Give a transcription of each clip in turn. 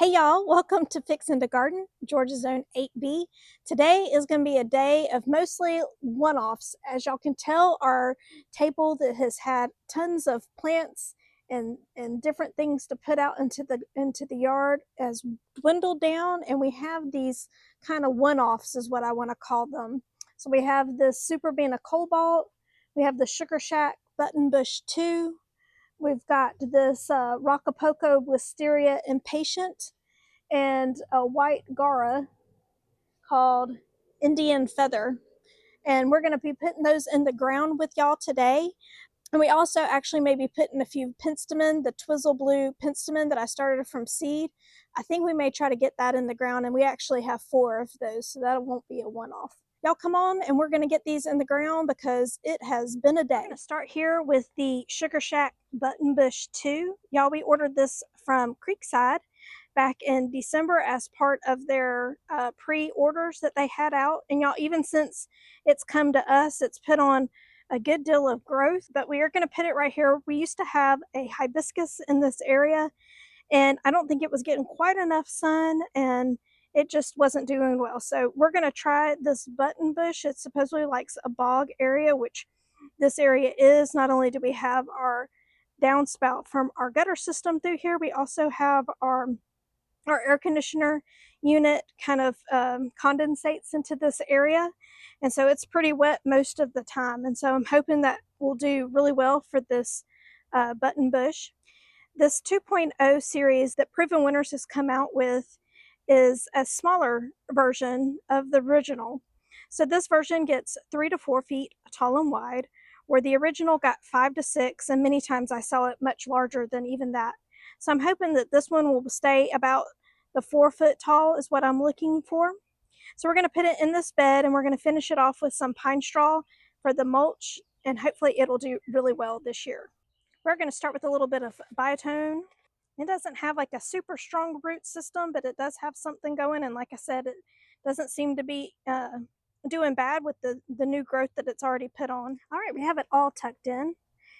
Hey y'all, welcome to Fixin the Garden, Georgia Zone 8B. Today is going to be a day of mostly one-offs. As y'all can tell, our table that has had tons of plants and different things to put out into the yard has dwindled down, and we have these kind of one-offs is what I want to call them. So we have this Superbena Cobalt, we have the Shack Buttonbush 2, we've got this Rockapulco Wisteria Impatient, and a white Gara called Indian Feather. And we're going to be putting those in the ground with y'all today. And we also actually may be putting a few Penstemon, the Twizzle Blue Penstemon that I started from seed. I think we may try to get that in the ground, and we actually have 4 of those, so that won't be a one-off. Y'all come on, and we're going to get these in the ground because it has been a day. I'm going to start here with the Shack Buttonbush 2. Y'all, we ordered this from Creekside back in December as part of their pre-orders that they had out. And y'all, even since it's come to us, it's put on a good deal of growth, but we are going to put it right here. We used to have a hibiscus in this area, and I don't think it was getting quite enough sun, and it just wasn't doing well. So we're going to try this buttonbush. It supposedly likes a bog area, which this area is. Not only do we have our downspout from our gutter system through here, we also have our air conditioner unit kind of condensates into this area, and so it's pretty wet most of the time. And so I'm hoping that will do really well for this buttonbush. This 2.0 series that Proven Winners has come out with is a smaller version of the original. So this version gets 3 to 4 feet tall and wide, where the original got 5 to 6, and many times I saw it much larger than even that. So I'm hoping that this one will stay about the 4 foot tall is what I'm looking for. So we're going to put it in this bed, and we're going to finish it off with some pine straw for the mulch, and hopefully it'll do really well this year. We're going to start with a little bit of biotone. It doesn't have like a super strong root system, but it does have something going, and like I said, it doesn't seem to be doing bad with the new growth that it's already put on. All right, we have it all tucked in,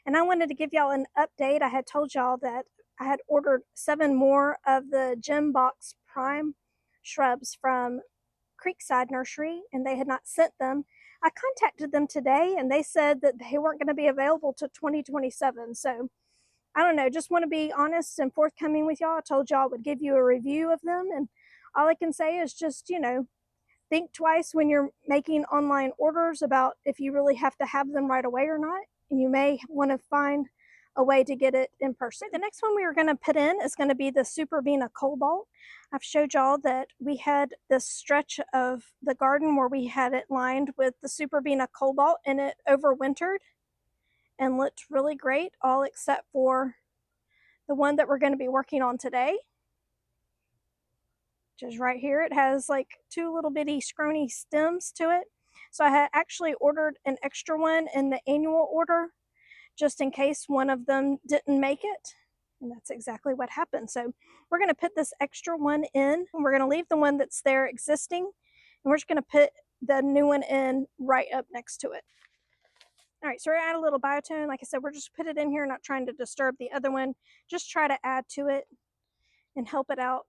and I wanted to give y'all an update. I had told y'all that I had ordered 7 more of the Gem Box Prime shrubs from Creekside Nursery, and they had not sent them. I contacted them today, and they said that they weren't going to be available till 2027. So I don't know, just want to be honest and forthcoming with y'all. I told y'all I would give you a review of them, and all I can say is just, think twice when you're making online orders about if you really have to have them right away or not, and you may want to find a way to get it in person. The next one we are going to put in is going to be the Superbena Cobalt. I've showed y'all that we had this stretch of the garden where we had it lined with the Superbena Cobalt, and it overwintered and looked really great, all except for the one that we're going to be working on today, which is right here. It has like 2 little bitty scrawny stems to it. So I had actually ordered an extra one in the annual order just in case one of them didn't make it. And that's exactly what happened. So we're going to put this extra one in, and we're going to leave the one that's there existing, and we're just going to put the new one in right up next to it. All right, so we're going to add a little biotone. Like I said, we're just put it in here, not trying to disturb the other one. Just try to add to it and help it out.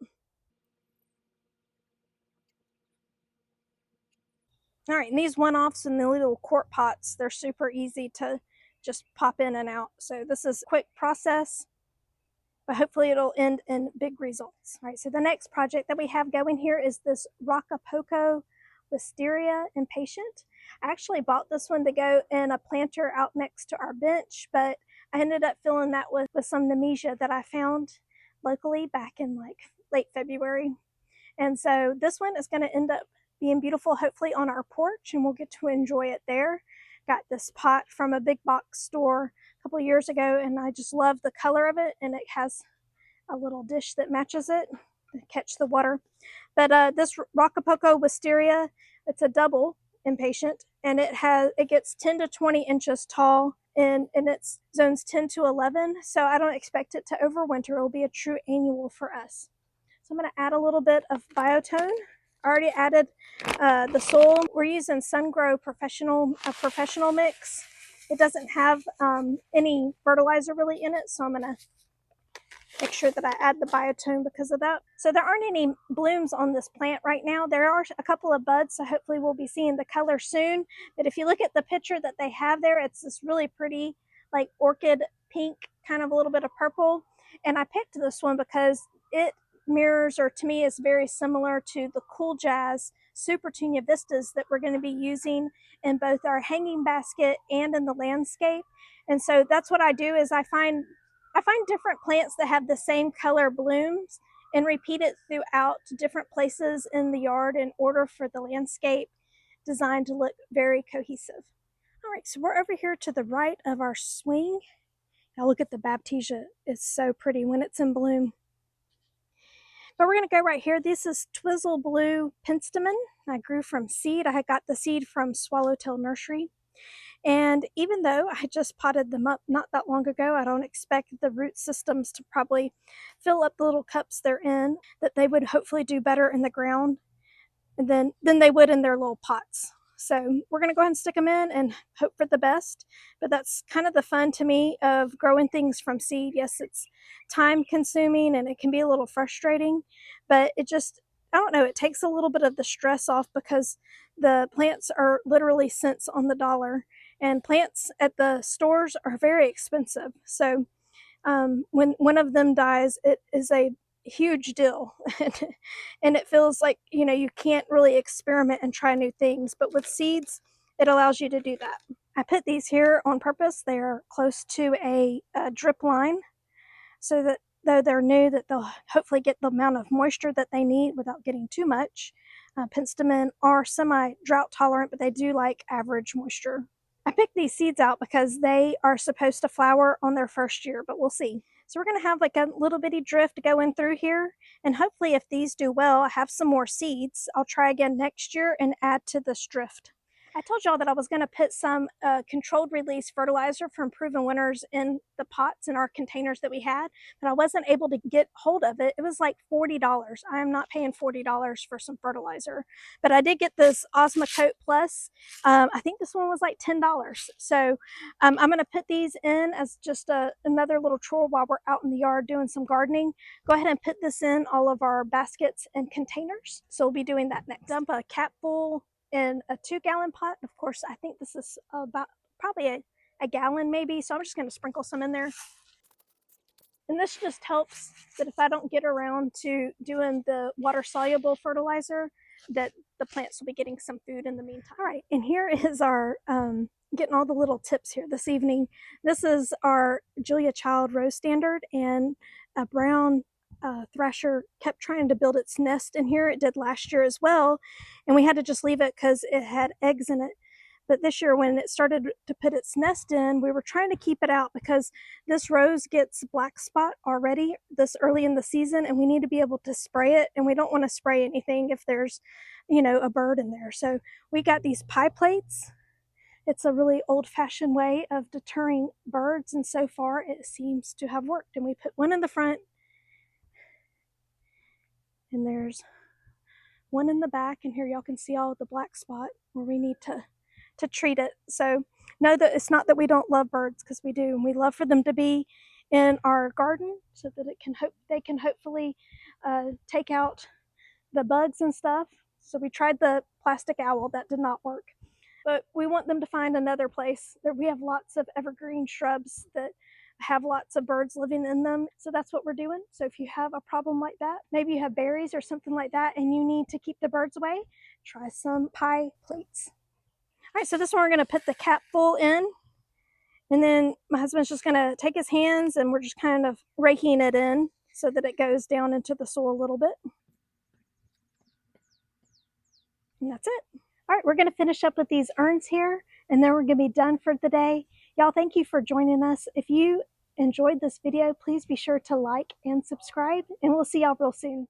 All right, and these one-offs in the little quart pots, they're super easy to just pop in and out. So this is a quick process, but hopefully it'll end in big results. All right, so the next project that we have going here is this Rockapulco Wisteria Impatient. I actually bought this one to go in a planter out next to our bench, but I ended up filling that with some Nemesia that I found locally back in like late February. And so this one is going to end up being beautiful, hopefully on our porch, and we'll get to enjoy it there. Got this pot from a big box store a couple of years ago, and I just love the color of it, and it has a little dish that matches it to catch the water. But this Rockapulco Wisteria, it's a double impatient, and it gets 10 to 20 inches tall, and it's zones 10 to 11, so I don't expect it to overwinter. It will be a true annual for us. So I'm going to add a little bit of biotone. I already added the soil. We're using SunGrow professional mix. It doesn't have any fertilizer really in it, so I'm going to make sure that I add the biotone because of that. So there aren't any blooms on this plant right now. There are a couple of buds, so hopefully we'll be seeing the color soon. But if you look at the picture that they have there, it's this really pretty like orchid pink, kind of a little bit of purple. And I picked this one because it mirrors, or to me is very similar to the Cool Jazz Supertunia Vistas that we're going to be using in both our hanging basket and in the landscape. And so that's what I do, is I find different plants that have the same color blooms and repeat it throughout different places in the yard in order for the landscape design to look very cohesive. All right, so we're over here to the right of our swing. Now look at the Baptisia. It's so pretty when it's in bloom. But we're going to go right here. This is Twizzle Blue Penstemon. I grew from seed. I had got the seed from Swallowtail Nursery. And even though I just potted them up not that long ago, I don't expect the root systems to probably fill up the little cups they're in, that they would hopefully do better in the ground than they would in their little pots. So we're going to go ahead and stick them in and hope for the best. But that's kind of the fun to me of growing things from seed. Yes, it's time consuming and it can be a little frustrating, but it just, I don't know, it takes a little bit of the stress off because the plants are literally cents on the dollar, and plants at the stores are very expensive. So when one of them dies, it is a huge deal. And it feels like, you know, you can't really experiment and try new things, but with seeds it allows you to do that. I put these here on purpose. They're close to a drip line, so that though they're new, that they'll hopefully get the amount of moisture that they need without getting too much. Penstemon are semi drought tolerant, but they do like average moisture. I picked these seeds out because they are supposed to flower on their first year, but we'll see. So we're going to have like a little bitty drift going through here. And hopefully if these do well, I have some more seeds. I'll try again next year and add to this drift. I told y'all that I was going to put some controlled release fertilizer from Proven Winners in the pots in our containers that we had, but I wasn't able to get hold of it. It was like $40. I am not paying $40 for some fertilizer, but I did get this Osmocote Plus. I think this one was like $10. So I'm going to put these in as just another little chore while we're out in the yard doing some gardening. Go ahead and put this in all of our baskets and containers. So we'll be doing that next. Dump a capful in a 2-gallon pot. Of course, I think this is about probably a gallon maybe, so I'm just going to sprinkle some in there. And this just helps that if I don't get around to doing the water soluble fertilizer, that the plants will be getting some food in the meantime. All right, and here is our getting all the little tips here this evening. This is our Julia Child Rose Standard, and a brown thrasher kept trying to build its nest in here. It did last year as well, and we had to just leave it because it had eggs in it. But this year when it started to put its nest in, we were trying to keep it out because this rose gets black spot already this early in the season, and we need to be able to spray it, and we don't want to spray anything if there's, you know, a bird in there. So we got these pie plates. It's a really old-fashioned way of deterring birds, and so far it seems to have worked. And we put one in the front, and there's one in the back, and here y'all can see all the black spot where we need to treat it. So know that it's not that we don't love birds, because we do, and we love for them to be in our garden so that they can hopefully take out the bugs and stuff. So we tried the plastic owl, that did not work, but we want them to find another place. We have lots of evergreen shrubs that have lots of birds living in them, so that's what we're doing. So if you have a problem like that, maybe you have berries or something like that and you need to keep the birds away, try some pie plates. All right, so this one we're going to put the cap full in, and then my husband's just going to take his hands and we're just kind of raking it in so that it goes down into the soil a little bit. And that's it. All right, we're going to finish up with these urns here, and then we're going to be done for the day. Y'all, thank you for joining us. If you enjoyed this video, please be sure to like and subscribe, and we'll see y'all real soon.